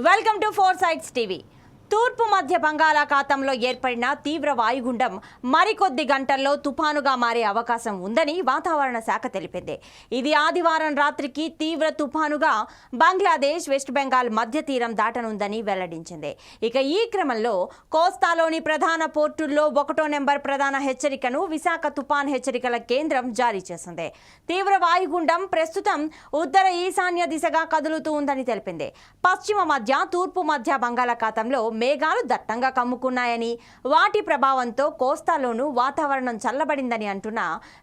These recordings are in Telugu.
Welcome to four sides TV. తూర్పు మధ్య బంగాళాఖాతంలో ఏర్పడిన తీవ్ర వాయుగుండం మరికొద్ది గంటల్లో తుఫానుగా మారే అవకాశం ఉందని వాతావరణ శాఖ తెలిపింది. ఇది ఆదివారం రాత్రికి తీవ్ర తుఫానుగా బంగ్లాదేశ్, వెస్ట్ బెంగాల్ మధ్య తీరం దాటనుందని వెల్లడించింది. ఇక ఈ క్రమంలో కోస్తాలోని ప్రధాన పోర్టుల్లో 1వ నెంబర్ ప్రధాన హెచ్చరికను విశాఖ తుఫాన్ హెచ్చరికల కేంద్రం జారీ చేసింది. తీవ్ర వాయుగుండం ప్రస్తుతం ఉత్తర ఈశాన్య దిశగా కదులుతూ ఉందని తెలిపింది. పశ్చిమ మధ్య, తూర్పు మధ్య బంగాళాఖాతంలో మేఘాలు దట్టంగా కమ్ముకున్నాయని, వాటి ప్రభావంతో కోస్తాలోనూ వాతావరణం చల్లబడిందని అంటున్న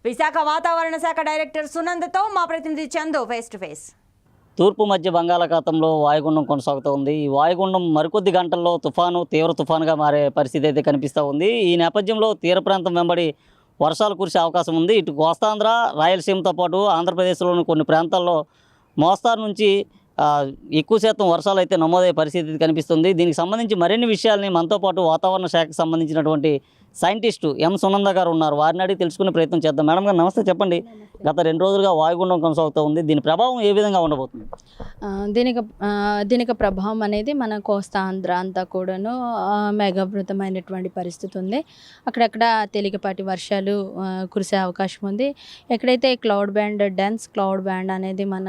విశాఖ వాతావరణ శాఖ డైరెక్టర్ సునందతో మా ప్రతినిధి చందు ఫేస్ టు ఫేస్. తూర్పు మధ్య బంగాళాఖాతంలో వాయుగుండం కొనసాగుతూ ఉంది. ఈ వాయుగుండం మరికొద్ది గంటల్లో తీవ్ర తుఫానుగా మారే పరిస్థితి అయితే కనిపిస్తూ ఉంది. ఈ నేపథ్యంలో తీర ప్రాంతం వెంబడి వర్షాలు కురిసే అవకాశం ఉంది. ఇటు కోస్తాంధ్ర, రాయలసీమతో పాటు ఆంధ్రప్రదేశ్లోని కొన్ని ప్రాంతాల్లో మోస్తారు నుంచి ఎక్కువ శాతం వర్షాలు అయితే నమోదయ్యే పరిస్థితి కనిపిస్తుంది. దీనికి సంబంధించి మరిన్ని విషయాల్ని మనతో పాటు వాతావరణ శాఖకు సంబంధించినటువంటి సైంటిస్టు ఎం సునంద గారు ఉన్నారు. వారిని అడిగి తెలుసుకునే ప్రయత్నం చేద్దాం. మేడం గారు నమస్తే. చెప్పండి, గత 2 రోజులుగా వాయుగుండం కొనసాగుతూ ఉంది. దీని ప్రభావం ఏ విధంగా ఉండబోతుంది? దీనికి ప్రభావం అనేది మన కోస్తా ఆంధ్ర అంతా కూడాను మేఘావృతమైనటువంటి పరిస్థితి ఉంది. అక్కడక్కడ తేలికపాటి వర్షాలు కురిసే అవకాశం ఉంది. ఎక్కడైతే డెన్స్ క్లౌడ్ బ్యాండ్ అనేది మన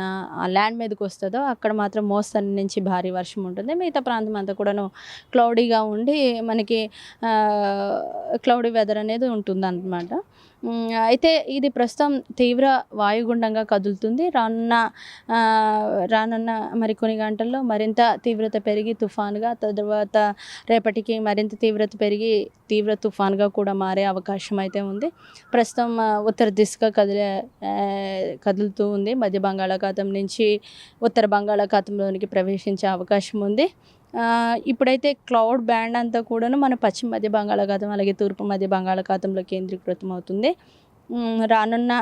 ల్యాండ్ మీదకి వస్తుందో అక్కడ మాత్రం మోస్తరు నుంచి భారీ వర్షం ఉంటుంది. మిగతా ప్రాంతం అంతా కూడాను క్లౌడీగా ఉండి మనకి క్లౌడీ వెదర్ అనేది ఉంటుంది అన్నమాట. అయితే ఇది ప్రస్తుతం తీవ్ర వాయుగుండంగా కదులుతుంది. రానున్న మరికొన్ని గంటల్లో మరింత తీవ్రత పెరిగి తుఫానుగా, తర్వాత రేపటికి మరింత తీవ్రత పెరిగి తీవ్ర తుఫానుగా కూడా మారే అవకాశం అయితే ఉంది. ప్రస్తుతం ఉత్తర దిశగా కదులుతూ ఉంది. మధ్య బంగాళాఖాతం నుంచి ఉత్తర బంగాళాఖాతంలోనికి ప్రవేశించే అవకాశం ఉంది. ఇప్పుడైతే క్లౌడ్ బ్యాండ్ అంతా కూడాను మన పశ్చిమ మధ్య బంగాళాఖాతం అలాగే తూర్పు మధ్య బంగాళాఖాతంలో కేంద్రీకృతం అవుతుంది. రానున్న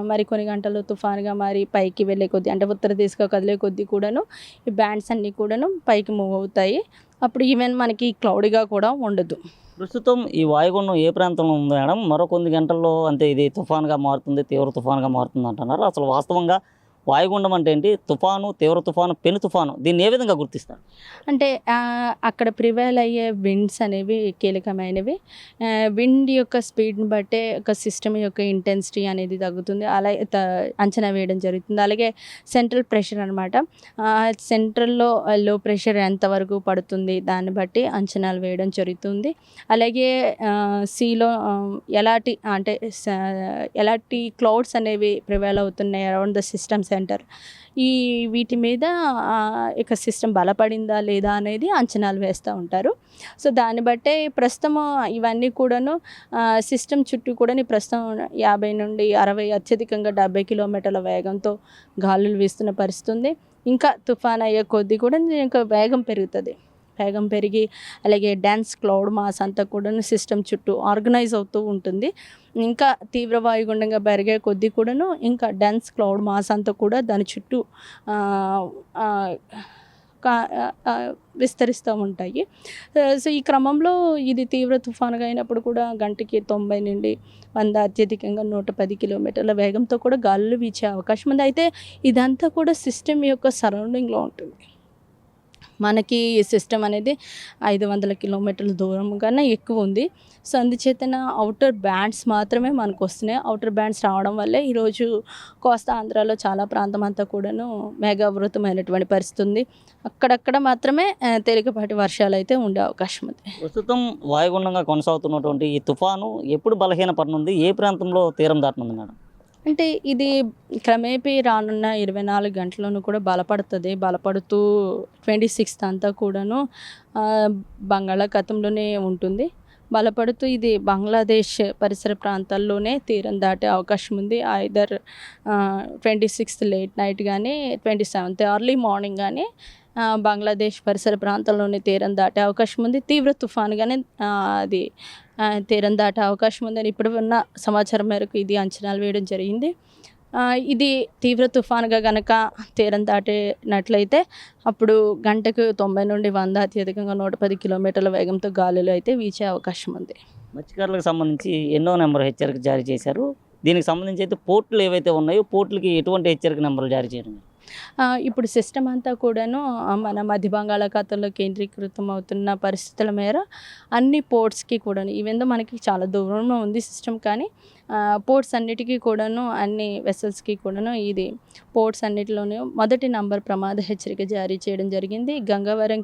మరికొన్ని గంటల్లో తుఫానుగా మారి పైకి వెళ్ళే కొద్దీ, అంటే ఉత్తర దిశగా కదిలే కొద్దీ కూడాను ఈ బ్యాండ్స్ అన్నీ కూడాను పైకి మూవ్ అవుతాయి. అప్పుడు ఈవెన్ మనకి క్లౌడీగా కూడా ఉండదు. ప్రస్తుతం ఈ వాయుగుండం ఏ ప్రాంతంలో ఉంది మేడం? మరో కొన్ని గంటల్లో అంటే ఇది తుఫానుగా మారుతుంది, తీవ్ర తుఫానుగా మారుతుంది అంటున్నారు. అసలు వాస్తవంగా వాయుగుండం అంటే ఏంటి? తుఫాను, తీవ్ర తుఫాను, పెను తుఫాను, దీన్ని ఏ విధంగా గుర్తిస్తారు? అంటే అక్కడ ప్రివైల్ అయ్యే విండ్స్ అనేవి కీలకమైనవి. విండ్ యొక్క స్పీడ్ని బట్టే ఒక సిస్టమ్ యొక్క ఇంటెన్సిటీ అనేది తగ్గుతుంది, అలాగే అంచనా వేయడం జరుగుతుంది. అలాగే సెంట్రల్ ప్రెషర్ అనమాట, సెంట్రల్లో లో ప్రెషర్ ఎంతవరకు పడుతుంది దాన్ని బట్టి అంచనాలు వేయడం జరుగుతుంది. అలాగే సీలో ఎలాంటి క్లౌడ్స్ అనేవి ప్రివైల్ అవుతున్నాయి అరౌండ్ ద సిస్టమ్ సెంటర్, వీటి మీద ఇక సిస్టమ్ బలపడిందా లేదా అనేది అంచనాలు వేస్తూ ఉంటారు. సో దాన్ని బట్టే ప్రస్తుతం ఇవన్నీ కూడాను సిస్టమ్ చుట్టూ కూడా ప్రస్తుతం 50 నుండి 60, అత్యధికంగా 70 కిలోమీటర్ల వేగంతో గాలులు వీస్తున్న పరిస్థితి ఉంది. ఇంకా తుఫాన్ అయ్యే కొద్దీ కూడా ఇంకా వేగం పెరిగి అలాగే డెన్స్ క్లౌడ్ మాస్ అంతా కూడా సిస్టమ్ చుట్టూ ఆర్గనైజ్ అవుతూ ఉంటుంది. ఇంకా తీవ్ర వాయుగుండంగా పెరిగే కొద్దీ కూడాను ఇంకా డెన్స్ క్లౌడ్ మాస్ అంతా కూడా దాని చుట్టూ విస్తరిస్తూ ఉంటాయి. సో ఈ క్రమంలో ఇది తీవ్ర తుఫానుగా అయినప్పుడు కూడా గంటకి 90 నుండి 100, అత్యధికంగా 110 కిలోమీటర్ల వేగంతో కూడా గాలులు వీచే అవకాశం ఉంది. అయితే ఇదంతా కూడా సిస్టమ్ యొక్క సరౌండింగ్లో ఉంటుంది. మనకి ఈ సిస్టమ్ అనేది 500 కిలోమీటర్ల దూరం కన్నా ఎక్కువ ఉంది. సో అందుచేతన అవుటర్ బ్యాండ్స్ మాత్రమే మనకు వస్తున్నాయి. అవుటర్ బ్యాండ్స్ రావడం వల్లే ఈరోజు కోస్తా ఆంధ్రాలో చాలా ప్రాంతం అంతా కూడాను మేఘావృతమైనటువంటి పరిస్థితి ఉంది. అక్కడక్కడ మాత్రమే తేలికపాటి వర్షాలు అయితే ఉండే అవకాశం ఉంది. ప్రస్తుతం వాయుగుండంగా కొనసాగుతున్నటువంటి ఈ తుఫాను ఎప్పుడు బలహీనపడనుంది? ఏ ప్రాంతంలో తీరం దాటనుంది మేడం? అంటే ఇది క్రమేపీ రానున్న 24 గంటలను కూడా బలపడుతూ 26th అంతా కూడాను బంగాళాఖాతంలోనే ఉంటుంది. బలపడుతూ ఇది బంగ్లాదేశ్ పరిసర ప్రాంతాల్లోనే తీరం దాటే అవకాశం ఉంది. ఐదర్ 26th లేట్ నైట్ కానీ 27th ఎర్లీ మార్నింగ్ కానీ బంగ్లాదేశ్ పరిసర ప్రాంతాల్లోనే తీరం దాటే అవకాశం ఉంది. తీవ్ర తుఫానుగానే అది తీరం దాటే అవకాశం ఉందని ఇప్పుడు ఉన్న సమాచారం మేరకు ఇది అంచనాలు వేయడం జరిగింది. ఇది తీవ్ర తుఫానుగా కనుక తీరం దాటినట్లయితే అప్పుడు గంటకు 90 నుండి 100, అత్యధికంగా 110 కిలోమీటర్ల వేగంతో గాలులు అయితే వీచే అవకాశం ఉంది. మత్స్యకారులకు సంబంధించి ఎన్నో నెంబర్ హెచ్చరిక జారీ చేశారు. దీనికి సంబంధించి అయితే పోర్టులు ఏవైతే ఉన్నాయో పోర్టులకి ఎటువంటి హెచ్చరిక నెంబర్లు జారీ చేయడం? ఇప్పుడు సిస్టమ్ అంతా కూడాను మన మధ్య బంగాళాఖాతంలో కేంద్రీకృతం అవుతున్న పరిస్థితుల మేర అన్ని పోర్ట్స్కి కూడాను ఈవెందో మనకి చాలా దూరంలో ఉంది సిస్టమ్, కానీ పోర్ట్స్ అన్నిటికీ కూడాను అన్ని వెసల్స్కి కూడాను ఇది పోర్ట్స్ అన్నిటిలోనూ మొదటి నంబర్ ప్రమాద హెచ్చరిక జారీ చేయడం జరిగింది. గంగవరం,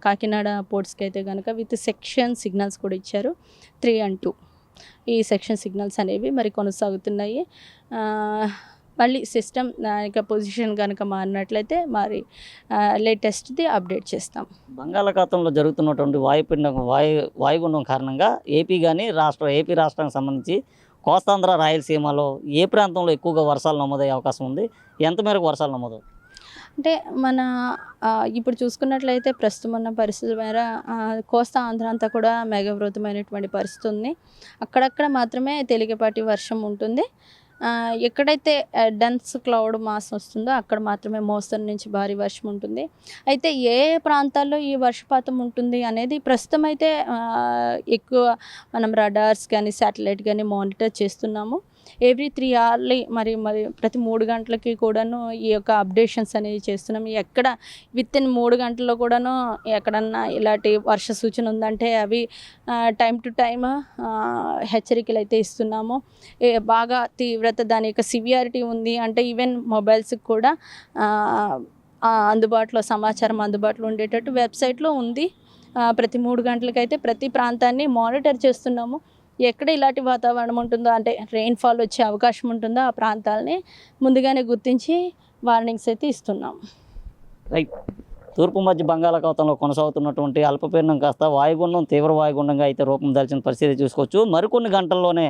కాకినాడ పోర్ట్స్కి అయితే కనుక విత్ సెక్షన్ సిగ్నల్స్ కూడా ఇచ్చారు 3 and 2. ఈ సెక్షన్ సిగ్నల్స్ అనేవి మరి కొనసాగుతున్నాయి. మళ్ళీ సిస్టమ్ పొజిషన్ కనుక మారినట్లయితే మరి లేటెస్ట్ది అప్డేట్ చేస్తాం. బంగాళాఖాతంలో జరుగుతున్నటువంటి వాయుగుండం కారణంగా ఏపీ రాష్ట్రానికి సంబంధించి కోస్తాంధ్ర, రాయలసీమలో ఏ ప్రాంతంలో ఎక్కువగా వర్షాలు నమోదయ్యే అవకాశం ఉంది? ఎంత మేరకు వర్షాలు నమోదు? అంటే మన ఇప్పుడు చూసుకున్నట్లయితే ప్రస్తుతం ఉన్న పరిస్థితుల మేర కోస్తా ఆంధ్ర అంతా కూడా మేఘావృతమైనటువంటి పరిస్థితి ఉంది. అక్కడక్కడ మాత్రమే తేలికపాటి వర్షం ఉంటుంది. ఎక్కడైతే డెన్స్ క్లౌడ్ మాస్ వస్తుందో అక్కడ మాత్రమే మోస్తరు నుంచి భారీ వర్షం ఉంటుంది. అయితే ఏ ప్రాంతాల్లో ఈ వర్షపాతం ఉంటుంది అనేది ప్రస్తుతం అయితే ఎక్కువ మనం రడార్స్ కానీ శాటిలైట్ కానీ మానిటర్ చేస్తున్నాము. ఎవ్రీ 3 hours మరి ప్రతి 3 గంటలకి కూడాను ఈ యొక్క అప్డేషన్స్ అనేవి చేస్తున్నాం. ఎక్కడ వితిన్ 3 గంటల్లో కూడాను ఎక్కడన్నా ఇలాంటి వర్ష సూచన ఉందంటే అవి టైం టు టైమ్ హెచ్చరికలు అయితే ఇస్తున్నాము. బాగా తీవ్రత దాని యొక్క సివియారిటీ ఉంది అంటే ఈవెన్ మొబైల్స్కి కూడా సమాచారం అందుబాటులో ఉండేటట్టు వెబ్సైట్లో ఉంది. ప్రతి 3 గంటలకైతే ప్రతి ప్రాంతాన్ని మానిటర్ చేస్తున్నాము. ఎక్కడ ఇలాంటి వాతావరణం ఉంటుందో అంటే రెయిన్ఫాల్ వచ్చే అవకాశం ఉంటుందో ఆ ప్రాంతాలని ముందుగానే గుర్తించి వార్నింగ్స్ అయితే ఇస్తున్నాం. రైట్. తూర్పు మధ్య బంగాళాఖాతంలో కొనసాగుతున్నటువంటి అల్పపీడనం కాస్త వాయుగుండం, తీవ్ర వాయుగుండంగా అయితే రూపం దాల్చిన పరిస్థితి చూసుకోవచ్చు. మరికొన్ని గంటల్లోనే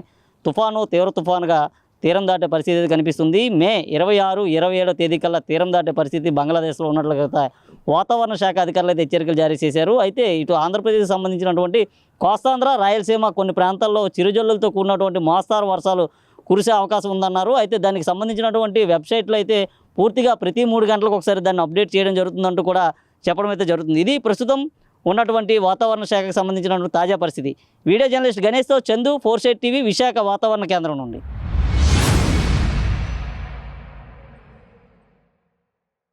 తీవ్ర తుఫానుగా తీరం దాటే పరిస్థితి కనిపిస్తుంది. మే 26, 27 తేదీ కల్లా తీరం దాటే పరిస్థితి బంగ్లాదేశ్లో ఉన్నట్లుగా వాతావరణ శాఖ అధికారులు అయితే హెచ్చరికలు జారీ చేశారు. అయితే ఇటు ఆంధ్రప్రదేశ్కి సంబంధించినటువంటి కోస్తాంధ్ర, రాయలసీమ కొన్ని ప్రాంతాల్లో చిరుజల్లులతో కూడినటువంటి మోస్తారు వర్షాలు కురిసే అవకాశం ఉందన్నారు. అయితే దానికి సంబంధించినటువంటి వెబ్సైట్లో అయితే పూర్తిగా ప్రతి 3 గంటలకు ఒకసారి దాన్ని అప్డేట్ చేయడం జరుగుతుందంటూ కూడా చెప్పడం అయితే జరుగుతుంది. ఇది ప్రస్తుతం ఉన్నటువంటి వాతావరణ శాఖకు సంబంధించినటువంటి తాజా పరిస్థితి. వీడియో జర్నలిస్ట్ గణేష్తో చందు, 4 State TV, విశాఖ వాతావరణ కేంద్రం నుండి.